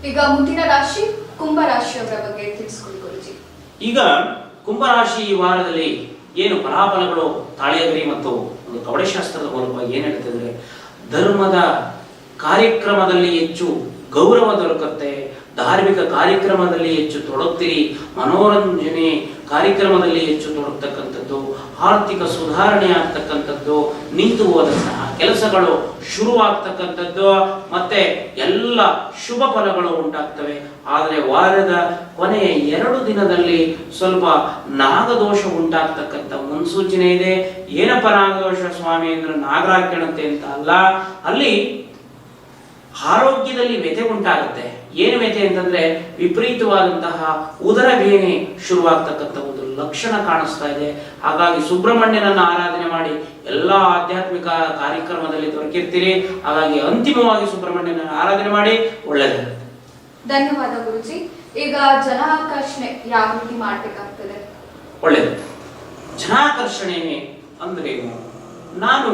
ಈಗ ಮುಂದಿನ ರಾಶಿ ಕುಂಭ ರಾಶಿಯವರ ಬಗ್ಗೆ ತಿಳಿಸ್ಕೊಡಿ ಗುರುಜಿ. ಈಗ ಕುಂಭರಾಶಿ ಈ ವಾರದಲ್ಲಿ ಏನು ಫಲಾಫಲಗಳು ತಾಳೆಗರಿ ಮತ್ತು ಒಂದು ಕವಡೆಶಾಸ್ತ್ರದ ಮೂಲಕ ಏನ್ ಹೇಳ್ತಿದ್ರೆ, ಧರ್ಮದ ಕಾರ್ಯಕ್ರಮದಲ್ಲಿ ಹೆಚ್ಚು ಗೌರವ ದೊರಕುತ್ತೆ, ಧಾರ್ಮಿಕ ಕಾರ್ಯಕ್ರಮದಲ್ಲಿ ಹೆಚ್ಚು ತೊಡಗ್ತೀರಿ, ಮನೋರಂಜನೆ ಕಾರ್ಯಕ್ರಮದಲ್ಲಿ ಹೆಚ್ಚು ತೊಡಗ್ತಕ್ಕಂಥದ್ದು, ಆರ್ಥಿಕ ಸುಧಾರಣೆ ಆಗ್ತಕ್ಕಂಥದ್ದು, ನಿಂತು ಹೋದಂತಹ ಕೆಲಸಗಳು ಶುರುವಾಗ್ತಕ್ಕಂಥದ್ದು, ಮತ್ತೆ ಎಲ್ಲ ಶುಭ ಫಲಗಳು ಉಂಟಾಗ್ತವೆ. ಆದರೆ ವಾರದ ಕೊನೆಯ 2 ದಿನದಲ್ಲಿ ಸ್ವಲ್ಪ ನಾಗದೋಷ ಉಂಟಾಗ್ತಕ್ಕಂಥ ಮುನ್ಸೂಚನೆ ಇದೆ. ಏನಪ್ಪ ನಾಗದೋಷ ಸ್ವಾಮಿ ಅಂದ್ರೆ ನಾಗರಾಕಣತೆ ಅಂತ ಅಲ್ಲ, ಅಲ್ಲಿ ಆರೋಗ್ಯದಲ್ಲಿ ವ್ಯಥೆ ಉಂಟಾಗುತ್ತೆ. ಏನು ವ್ಯಥೆ ಅಂತಂದ್ರೆ ವಿಪರೀತವಾದಂತಹ ಉದರ ಬೇನೆ ಶುರುವಾಗ್ತಕ್ಕಂಥ ಒಂದು ಲಕ್ಷಣ ಕಾಣಿಸ್ತಾ ಇದೆ. ಹಾಗಾಗಿ ಸುಬ್ರಹ್ಮಣ್ಯನನ್ನ ಆರಾಧನೆ ಮಾಡಿ ಎಲ್ಲಾ ಆಧ್ಯಾತ್ಮಿಕ ಕಾರ್ಯಕ್ರಮದಲ್ಲಿ ದೊರಕಿರ್ತೀರಿ. ಹಾಗಾಗಿ ಅಂತಿಮವಾಗಿ ಸುಬ್ರಹ್ಮಣ್ಯನ ಆರಾಧನೆ ಮಾಡಿ, ಒಳ್ಳೆಯದಾಗುತ್ತೆ. ಧನ್ಯವಾದ ಗುರುಜಿ. ಈಗ ಜನಾಕರ್ಷಣೆ ಯಾವ ರೀತಿ ಮಾಡ್ಬೇಕಾಗ್ತದೆ? ಒಳ್ಳೆಯದು. ಜನಾಕರ್ಷಣೆ ಅಂದ್ರೇನು? ನಾನು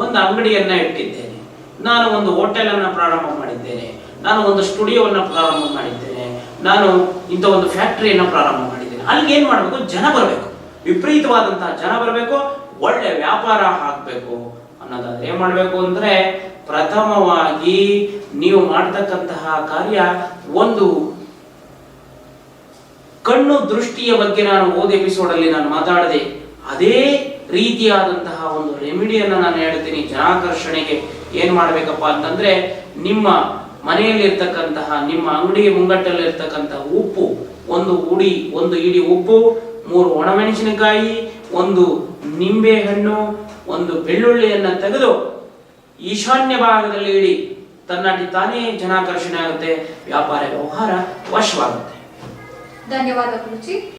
ಒಂದು ಅಂಗಡಿಯನ್ನ ಇಟ್ಟಿದ್ದೇನೆ, ನಾನು ಒಂದು ಹೋಟೆಲ್ ಅನ್ನ ಪ್ರಾರಂಭ ಮಾಡಿದ್ದೇನೆ, ನಾನು ಒಂದು ಸ್ಟುಡಿಯೋವನ್ನ ಪ್ರಾರಂಭ ಮಾಡಿದ್ದೇನೆ, ನಾನು ಇಂಥ ಒಂದು ಫ್ಯಾಕ್ಟರಿಯನ್ನ ಪ್ರಾರಂಭ ಮಾಡಿದ್ದೇನೆ. ಅಲ್ಲಿಗೆ ಏನ್ ಮಾಡಬೇಕು? ಜನ ಬರಬೇಕು, ವಿಪರೀತವಾದಂತಹ ಜನ ಬರಬೇಕು, ಒಳ್ಳೆ ವ್ಯಾಪಾರ ಹಾಕಬೇಕು ಅನ್ನೋದಾದ್ರೆ ಏನ್ ಮಾಡಬೇಕು ಅಂದ್ರೆ, ಪ್ರಥಮವಾಗಿ ನೀವು ಮಾಡ್ತಕ್ಕಂತಹ ಕಾರ್ಯ ಒಂದು ಕಣ್ಣು ದೃಷ್ಟಿಯ ಬಗ್ಗೆ ನಾನು ಓದ್ ಎಪಿಸೋಡ್ ಅಲ್ಲಿ ನಾನು ಮಾತಾಡಿದೆ. ಅದೇ ರೀತಿಯಾದಂತಹ ಒಂದು ರೆಮಿಡಿಯನ್ನ ನಾನು ಹೇಳ್ತೀನಿ. ಜನಾಕರ್ಷಣೆಗೆ ಏನ್ ಮಾಡ್ಬೇಕಪ್ಪ ಅಂತಂದ್ರೆ, ನಿಮ್ಮ ಮನೆಯಲ್ಲಿ ಇರ್ತಕ್ಕಂತಹ, ನಿಮ್ಮ ಅಂಗಡಿಗೆ ಮುಂಗಟ್ಟಲ್ಲಿ ಇರ್ತಕ್ಕಂತಹ ಉಪ್ಪು, ಒಂದು ಇಡಿ ಉಪ್ಪು, 3 ಒಣಮೆಣಸಿನಕಾಯಿ, 1 ನಿಂಬೆ ಹಣ್ಣು, 1 ಬೆಳ್ಳುಳ್ಳಿಯನ್ನ ತೆಗೆದು ಈಶಾನ್ಯ ಭಾಗದಲ್ಲಿ ಇಡಿ. ತನ್ನಟಿ ತಾನೇ ಜನಾಕರ್ಷಣೆ ಆಗುತ್ತೆ, ವ್ಯಾಪಾರ ವ್ಯವಹಾರ ವಶವಾಗುತ್ತೆ. ಧನ್ಯವಾದ ಗುರುಜಿ.